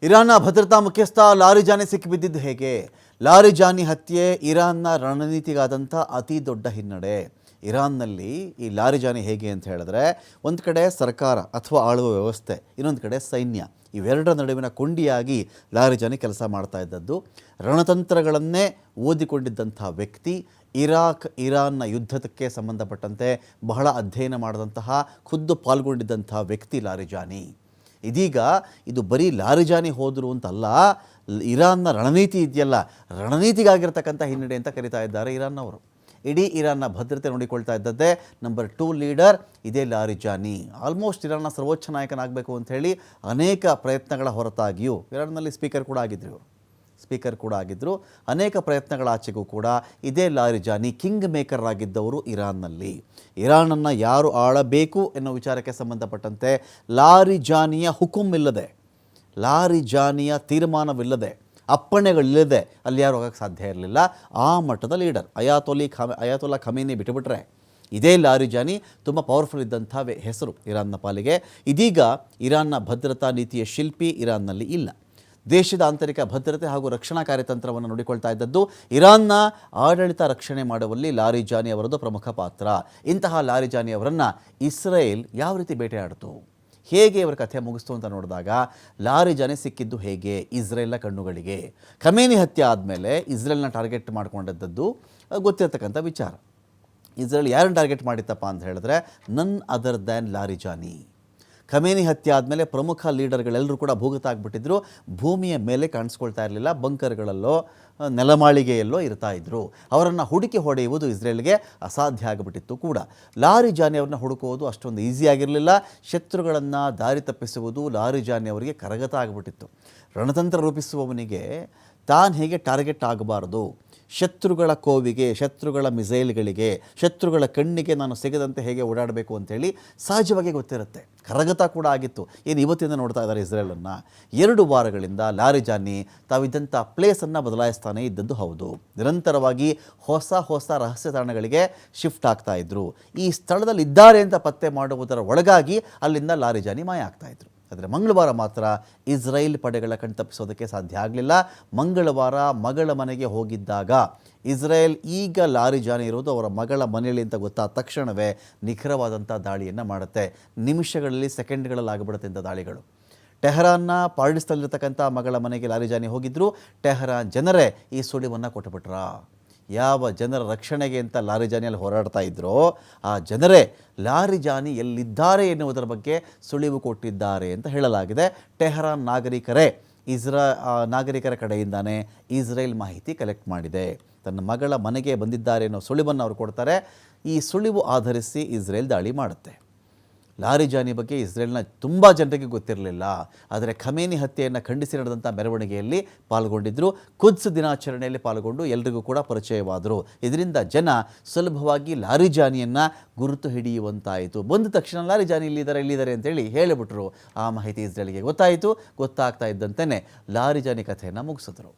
ಇರಾನ್ನ ಭದ್ರತಾ ಮುಖ್ಯಸ್ಥ ಲಾರಿಜಾನಿ ಸಿಕ್ಕಿಬಿದ್ದಿದ್ದು ಹೇಗೆ? ಲಾರಿಜಾನಿ ಹತ್ಯೆ ಇರಾನ್ನ ರಣನೀತಿಗಾದಂಥ ಅತಿ ದೊಡ್ಡ ಹಿನ್ನಡೆ. ಇರಾನ್ನಲ್ಲಿ ಈ ಲಾರಿಜಾನಿ ಹೇಗೆ ಅಂತ ಹೇಳಿದ್ರೆ, ಒಂದು ಕಡೆ ಸರ್ಕಾರ ಅಥವಾ ಆಳುವ ವ್ಯವಸ್ಥೆ, ಇನ್ನೊಂದು ಕಡೆ ಸೈನ್ಯ, ಇವೆರಡರ ನಡುವಿನ ಕೊಂಡಿಯಾಗಿ ಲಾರಿಜಾನಿ ಕೆಲಸ ಮಾಡ್ತಾ ಇದ್ದದ್ದು. ರಣತಂತ್ರಗಳನ್ನೇ ಓದಿಕೊಂಡಿದ್ದಂಥ ವ್ಯಕ್ತಿ, ಇರಾನ್ನ ಯುದ್ಧಕ್ಕೆ ಸಂಬಂಧಪಟ್ಟಂತೆ ಬಹಳ ಅಧ್ಯಯನ ಮಾಡಿದಂತಹ, ಖುದ್ದು ಪಾಲ್ಗೊಂಡಿದ್ದಂಥ ವ್ಯಕ್ತಿ ಲಾರಿಜಾನಿ. ಇದೀಗ ಇದು ಬರೀ ಲಾರಿಜಾನಿ ಹೋದರು ಅಂತಲ್ಲ, ಇರಾನ್ನ ರಣನೀತಿ ಇದೆಯಲ್ಲ, ರಣನೀತಿಗಾಗಿರ್ತಕ್ಕಂಥ ಹಿನ್ನಡೆ ಅಂತ ಕರೀತಾ ಇದ್ದಾರೆ ಇರಾನ್ನವರು. ಇಡೀ ಇರಾನ್ನ ಭದ್ರತೆ ನೋಡಿಕೊಳ್ತಾ ಇದ್ದದ್ದೇ ನಂಬರ್ 2 ಲೀಡರ್ ಇದೇ ಲಾರಿಜಾನಿ. ಆಲ್ಮೋಸ್ಟ್ ಇರಾನ್ನ ಸರ್ವೋಚ್ಚ ನಾಯಕನಾಗಬೇಕು ಅಂಥೇಳಿ ಅನೇಕ ಪ್ರಯತ್ನಗಳ ಹೊರತಾಗಿಯೂ, ಇರಾನ್ನಲ್ಲಿ ಸ್ಪೀಕರ್ ಕೂಡ ಆಗಿದ್ದರು, ಅನೇಕ ಪ್ರಯತ್ನಗಳ ಆಚೆಗೂ ಕೂಡ ಇದೇ ಲಾರಿಜಾನಿ ಕಿಂಗ್ ಮೇಕರ್ ಆಗಿದ್ದವರು ಇರಾನ್ನಲ್ಲಿ. ಇರಾನನ್ನು ಯಾರು ಆಳಬೇಕು ಎನ್ನುವ ವಿಚಾರಕ್ಕೆ ಸಂಬಂಧಪಟ್ಟಂತೆ ಲಾರಿಜಾನಿಯ ಹುಕುಂ ಲಾರಿಜಾನಿಯ ತೀರ್ಮಾನವಿಲ್ಲದೆ, ಅಪ್ಪಣೆಗಳಿಲ್ಲದೆ ಅಲ್ಲಿ ಯಾರು ಹೋಗೋಕ್ಕೆ ಸಾಧ್ಯ ಇರಲಿಲ್ಲ. ಆ ಮಟ್ಟದ ಲೀಡರ್ ಅಯಾತೊಲ್ಲಾ ಖಮೇನಿ ಬಿಟ್ಟುಬಿಟ್ರೆ ಇದೇ ಲಾರಿಜಾನಿ ತುಂಬ ಪವರ್ಫುಲ್ ಇದ್ದಂಥ ಹೆಸರು ಇರಾನ್ನ ಪಾಲಿಗೆ. ಇದೀಗ ಇರಾನ್ನ ಭದ್ರತಾ ನೀತಿಯ ಶಿಲ್ಪಿ ಇರಾನ್ನಲ್ಲಿ ಇಲ್ಲ. ದೇಶದ ಆಂತರಿಕ ಭದ್ರತೆ ಹಾಗೂ ರಕ್ಷಣಾ ಕಾರ್ಯತಂತ್ರವನ್ನು ನೋಡಿಕೊಳ್ತಾ ಇದ್ದದ್ದು ಇರಾನ್ನ ಆಡಳಿತ ರಕ್ಷಣೆ ಮಾಡುವಲ್ಲಿ ಲಾರಿಜಾನಿ ಅವರದ್ದು ಪ್ರಮುಖ ಪಾತ್ರ. ಇಂತಹ ಲಾರಿಜಾನಿ ಅವರನ್ನು ಇಸ್ರೇಲ್ ಯಾವ ರೀತಿ ಬೇಟೆಯಾಡಿತು, ಹೇಗೆ ಇವರ ಕಥೆ ಮುಗಿಸ್ತು ಅಂತ ನೋಡಿದಾಗ, ಲಾರಿಜಾನಿ ಸಿಕ್ಕಿದ್ದು ಹೇಗೆ ಇಸ್ರೇಲ್ನ ಕಣ್ಣುಗಳಿಗೆ? ಖಮೇನಿ ಹತ್ಯೆ ಆದಮೇಲೆ ಇಸ್ರೇಲ್ನ ಟಾರ್ಗೆಟ್ ಮಾಡ್ಕೊಂಡಿದ್ದದ್ದು ಗೊತ್ತಿರತಕ್ಕಂಥ ವಿಚಾರ. ಇಸ್ರೇಲ್ ಯಾರನ್ನು ಟಾರ್ಗೆಟ್ ಮಾಡಿತ್ತಪ್ಪ ಅಂತ ಹೇಳಿದ್ರೆ, ನನ್ ಅದರ್ ದ್ಯಾನ್ ಲಾರಿಜಾನಿ. ಖಮೇನಿ ಹತ್ಯೆ ಆದಮೇಲೆ ಪ್ರಮುಖ ಲೀಡರ್ಗಳೆಲ್ಲರೂ ಕೂಡ ಭೂಗತಾಗ್ಬಿಟ್ಟಿದ್ರು. ಭೂಮಿಯ ಮೇಲೆ ಕಾಣಿಸ್ಕೊಳ್ತಾ ಇರಲಿಲ್ಲ, ಬಂಕರ್ಗಳಲ್ಲೋ ನೆಲಮಾಳಿಗೆಯಲ್ಲೋ ಇರ್ತಾ ಇದ್ರು. ಅವರನ್ನು ಹುಡುಕಿ ಹೊಡೆಯುವುದು ಇಸ್ರೇಲ್ಗೆ ಅಸಾಧ್ಯ ಆಗಿಬಿಟ್ಟಿತ್ತು ಕೂಡ. ಲಾರಿಜಾನಿ ಅವ್ರನ್ನ ಹುಡುಕುವುದು ಅಷ್ಟೊಂದು ಈಸಿಯಾಗಿರಲಿಲ್ಲ. ಶತ್ರುಗಳನ್ನು ದಾರಿ ತಪ್ಪಿಸುವುದು ಲಾರಿಜಾನಿ ಅವರಿಗೆ ಕರಗತ ಆಗಿಬಿಟ್ಟಿತ್ತು. ರಣತಂತ್ರ ರೂಪಿಸುವವನಿಗೆ ತಾನು ಹೇಗೆ ಟಾರ್ಗೆಟ್ ಆಗಬಾರ್ದು, ಶತ್ರುಗಳ ಕೋವಿಗೆ, ಶತ್ರುಗಳ ಮಿಸೈಲ್ಗಳಿಗೆ, ಶತ್ರುಗಳ ಕಣ್ಣಿಗೆ ನಾನು ಸಿಗದಂತೆ ಹೇಗೆ ಓಡಾಡಬೇಕು ಅಂಥೇಳಿ ಸಹಜವಾಗಿ ಗೊತ್ತಿರುತ್ತೆ. ಕರಗತ ಕೂಡ ಆಗಿತ್ತು. ಏನು ಇವತ್ತಿಂದ ನೋಡ್ತಾ ಇದ್ದಾರೆ ಇಸ್ರೇಲನ್ನು. 2 ವಾರಗಳಿಂದ ಲಾರಿಜಾನಿ ತಾವಿದ್ದಂಥ ಪ್ಲೇಸನ್ನು ಬದಲಾಯಿಸ್ತಾನೆ ಇದ್ದದ್ದು ಹೌದು. ನಿರಂತರವಾಗಿ ಹೊಸ ರಹಸ್ಯ ತಾಣಗಳಿಗೆ ಶಿಫ್ಟ್ ಆಗ್ತಾ ಇದ್ರು. ಈ ಸ್ಥಳದಲ್ಲಿ ಇದ್ದಾರೆ ಅಂತ ಪತ್ತೆ ಮಾಡುವುದರ ಒಳಗಾಗಿ ಅಲ್ಲಿಂದ ಲಾರಿಜಾನಿ ಮಾಯ ಆಗ್ತಾಯಿದ್ರು. ಆದರೆ ಮಂಗಳವಾರ ಮಾತ್ರ ಇಸ್ರೇಲ್ ಪಡೆಗಳ ಕಣ್ತಪ್ಪಿಸೋದಕ್ಕೆ ಸಾಧ್ಯ ಆಗಲಿಲ್ಲ. ಮಂಗಳವಾರ ಮಗಳ ಮನೆಗೆ ಹೋಗಿದ್ದಾಗ, ಇಸ್ರೇಲ್ ಈಗ ಲಾರಿಜಾನಿ ಇರೋದು ಅವರ ಮಗಳ ಮನೆಯಲ್ಲಿ ಅಂತ ಗೊತ್ತಾದ ತಕ್ಷಣವೇ ನಿಖರವಾದಂಥ ದಾಳಿಯನ್ನು ಮಾಡುತ್ತೆ. ನಿಮಿಷಗಳಲ್ಲಿ, ಸೆಕೆಂಡ್ಗಳಲ್ಲಿ ಆಗಿಬಿಡುತ್ತೆ ಇಂಥ ದಾಳಿಗಳು. ಟೆಹರಾನ್ನ ಪಾರ್ಡಿಸ್ನಲ್ಲಿರ್ತಕ್ಕಂಥ ಮಗಳ ಮನೆಗೆ ಲಾರಿಜಾನಿ ಹೋಗಿದ್ದರು. ಟೆಹರಾನ್ ಜನರೇ ಈ ಸುಳಿವನ್ನು ಕೊಟ್ಟುಬಿಟ್ರ. ಯಾವ ಜನರ ರಕ್ಷಣೆಗೆ ಅಂತ ಲಾರಿಜಾನಿಯಲ್ಲಿ ಹೋರಾಡ್ತಾ ಇದ್ರೋ ಆ ಜನರೇ ಲಾರಿಜಾನಿ ಎಲ್ಲಿದ್ದಾರೆ ಎನ್ನುವುದರ ಬಗ್ಗೆ ಸುಳಿವು ಕೊಟ್ಟಿದ್ದಾರೆ ಅಂತ ಹೇಳಲಾಗಿದೆ. ಟೆಹರಾನ್ ನಾಗರಿಕರ ಕಡೆಯಿಂದಾನೇ ಇಸ್ರೇಲ್ ಮಾಹಿತಿ ಕಲೆಕ್ಟ್ ಮಾಡಿದೆ. ತನ್ನ ಮಗಳ ಮನೆಗೆ ಬಂದಿದ್ದಾರೆ ಅನ್ನೋ ಸುಳಿವನ್ನು ಅವರು ಕೊಡ್ತಾರೆ. ಈ ಸುಳಿವು ಆಧರಿಸಿ ಇಸ್ರೇಲ್ ದಾಳಿ ಮಾಡುತ್ತೆ. ಲಾರಿಜಾನಿ ಬಗ್ಗೆ ಇಸ್ರೇಲ್ನ ತುಂಬ ಜನರಿಗೆ ಗೊತ್ತಿರಲಿಲ್ಲ. ಆದರೆ ಖಮೇನಿ ಹತ್ಯೆಯನ್ನು ಖಂಡಿಸಿ ನಡೆದಂಥ ಮೆರವಣಿಗೆಯಲ್ಲಿ ಪಾಲ್ಗೊಂಡಿದ್ದರು. ಕುದ್ಸ್ ದಿನಾಚರಣೆಯಲ್ಲಿ ಪಾಲ್ಗೊಂಡು ಎಲ್ರಿಗೂ ಕೂಡ ಪರಿಚಯವಾದರು. ಇದರಿಂದ ಜನ ಸುಲಭವಾಗಿ ಲಾರಿಜಾನಿಯನ್ನು ಗುರುತು ಹಿಡಿಯುವಂತಾಯಿತು. ಬಂದ ತಕ್ಷಣ ಲಾರಿಜಾನಿ ಇಲ್ಲಿದ್ದಾರೆ ಅಂತೇಳಿ ಹೇಳಿಬಿಟ್ರು. ಆ ಮಾಹಿತಿ ಇಸ್ರೇಲ್ಗೆ ಗೊತ್ತಾಯಿತು. ಗೊತ್ತಾಗ್ತಾ ಇದ್ದಂತೆಯೇ ಲಾರಿಜಾನಿ ಕಥೆಯನ್ನು ಮುಗಿಸಿದ್ರು.